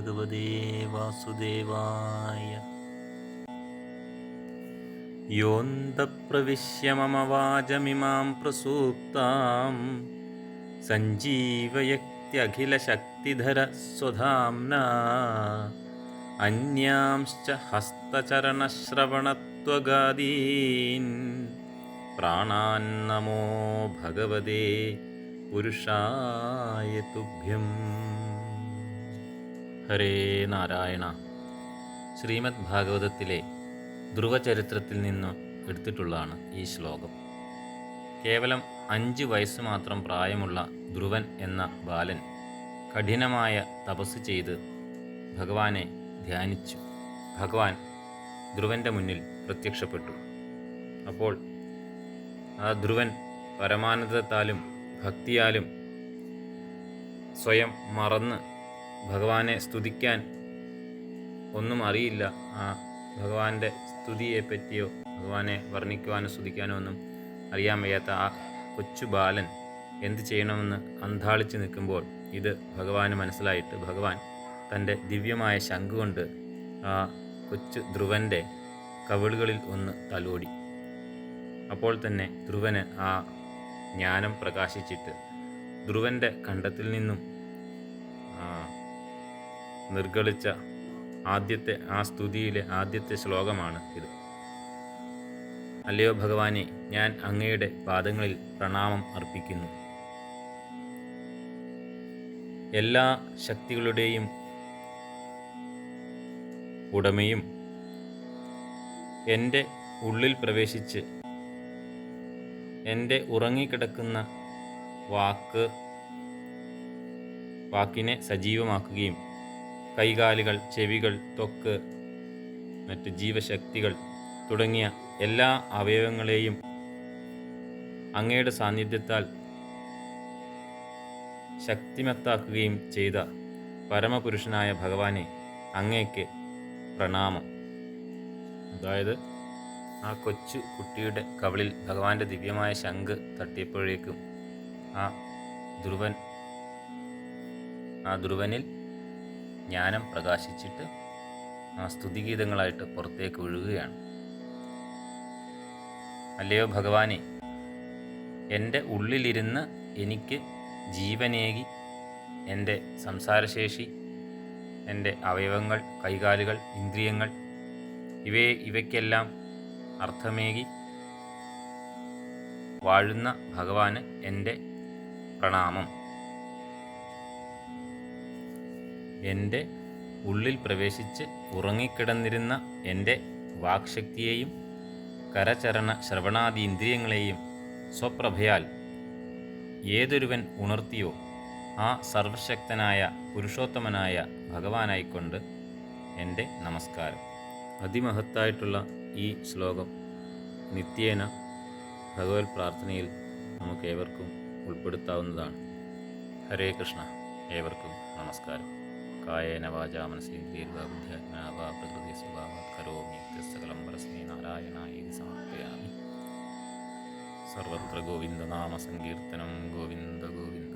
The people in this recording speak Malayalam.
ഭഗവതേ വാസുദേവായ. യോന്തപ്രവിശ്യ മമ വാചമിമാം പ്രസൂപ്താം സഞ്ജീവയത്യഖിലശക്തിധര സ്വധാംനാ അന്യാംശ്ച ഹസ്തചരണശ്രവണത്വഗാദീൻ പ്രാണാന്നമോ ഭഗവതേ പുരുഷായ തുഭ്യം. ഹരേ നാരായണ. ശ്രീമദ് ഭാഗവതത്തിലെ ധ്രുവചരിത്രത്തിൽ നിന്ന് എടുത്തിട്ടുള്ളതാണ് ഈ ശ്ലോകം. കേവലം 5 വയസ്സ് മാത്രം പ്രായമുള്ള ധ്രുവൻ എന്ന ബാലൻ കഠിനമായ തപസ് ചെയ്ത് ഭഗവാനെ ധ്യാനിച്ചു. ഭഗവാൻ ധ്രുവൻ്റെ മുന്നിൽ പ്രത്യക്ഷപ്പെട്ടു. അപ്പോൾ ആ ധ്രുവൻ പരമാനന്ദത്താലും ഭക്തിയാലും സ്വയം മറന്ന് ഭഗവാനെ സ്തുതിക്കാൻ ഒന്നും അറിയില്ല. ആ ഭഗവാന്റെ സ്തുതിയെപ്പറ്റിയോ ഭഗവാനെ വർണ്ണിക്കുവാനോ സ്തുതിക്കാനോ ഒന്നും അറിയാൻ വയ്യാത്ത ആ കൊച്ചു ബാലൻ എന്ത് ചെയ്യണമെന്ന് അന്ധാളിച്ച് നിൽക്കുമ്പോൾ ഇത് ഭഗവാന് മനസ്സിലായിട്ട് ഭഗവാൻ തൻ്റെ ദിവ്യമായ ശംഖ് കൊണ്ട് ആ കൊച്ചു ധ്രുവൻ്റെ കവിളുകളിൽ ഒന്ന് തലോടി. അപ്പോൾ തന്നെ ധ്രുവന് ആ ജ്ഞാനം പ്രകാശിച്ചിട്ട് ധ്രുവൻ്റെ കണ്ഠത്തിൽ നിന്നും നിർഗളിച്ച ആദ്യത്തെ ആ സ്തുതിയിലെ ആദ്യത്തെ ശ്ലോകമാണ് ഇത്. അല്ലയോ ഭഗവാനെ, ഞാൻ അങ്ങയുടെ പാദങ്ങളിൽ പ്രണാമം അർപ്പിക്കുന്നു. എല്ലാ ശക്തികളുടെയും ഉടമയും എൻ്റെ ഉള്ളിൽ പ്രവേശിച്ച് എൻ്റെ ഉറങ്ങിക്കിടക്കുന്ന വാക്കിനെ സജീവമാക്കുകയും കൈകാലുകൾ, ചെവികൾ, ത്വക്ക്, മറ്റ് ജീവശക്തികൾ തുടങ്ങിയ എല്ലാ അവയവങ്ങളെയും അങ്ങയുടെ സാന്നിധ്യത്താൽ ശക്തിമത്താക്കുകയും ചെയ്ത പരമപുരുഷനായ ഭഗവാനെ അങ്ങേക്ക് പ്രണാമം. അതായത് ആ കൊച്ചു കുട്ടിയുടെ കവിളിൽ ഭഗവാന്റെ ദിവ്യമായ ശംഖ് തട്ടിയപ്പോഴേക്കും ആ ധ്രുവനിൽ ജ്ഞാനം പ്രകാശിച്ചിട്ട് ആ സ്തുതിഗീതങ്ങളായിട്ട് പുറത്തേക്ക് ഒഴുകുകയാണ്. അല്ലയോ ഭഗവാനെ, എൻ്റെ ഉള്ളിലിരുന്ന് എനിക്ക് ജീവനേകി എൻ്റെ സംസാരശേഷി, എൻ്റെ അവയവങ്ങൾ, കൈകാലുകൾ, ഇന്ദ്രിയങ്ങൾ ഇവയ്ക്കെല്ലാം അർത്ഥമേകി വാഴുന്ന ഭഗവാന് എൻ്റെ പ്രണാമം. എൻ്റെ ഉള്ളിൽ പ്രവേശിച്ച് ഉറങ്ങിക്കിടന്നിരുന്ന എൻ്റെ വാക്ശക്തിയെയും കരചരണ ശ്രവണാദി ഇന്ദ്രിയങ്ങളെയും സ്വപ്രഭയാൽ ഏതൊരുവൻ ഉണർത്തിയോ ആ സർവശക്തനായ പുരുഷോത്തമനായ ഭഗവാനായിക്കൊണ്ട് എൻ്റെ നമസ്കാരം. അതിമഹത്തായിട്ടുള്ള ഈ ശ്ലോകം നിത്യേന ഭഗവത് പ്രാർത്ഥനയിൽ നമുക്ക് ഏവർക്കും ഉൾപ്പെടുത്താവുന്നതാണ്. ഹരേ കൃഷ്ണ. ഏവർക്കും നമസ്കാരം. കായേന വാചാ മനസേന്ദ്രിയർവാ ബുദ്ധ്യാത്മനാ വാ പ്രകൃതി സ്വഭാവാത് കരോമി സകലം പരസ്മൈ നാരായണായേതി സമർപ്പയാമി. സർവത്ര ഗോവിന്ദനാമ സങ്കീർത്തനം. ഗോവിന്ദ ഗോവിന്ദ.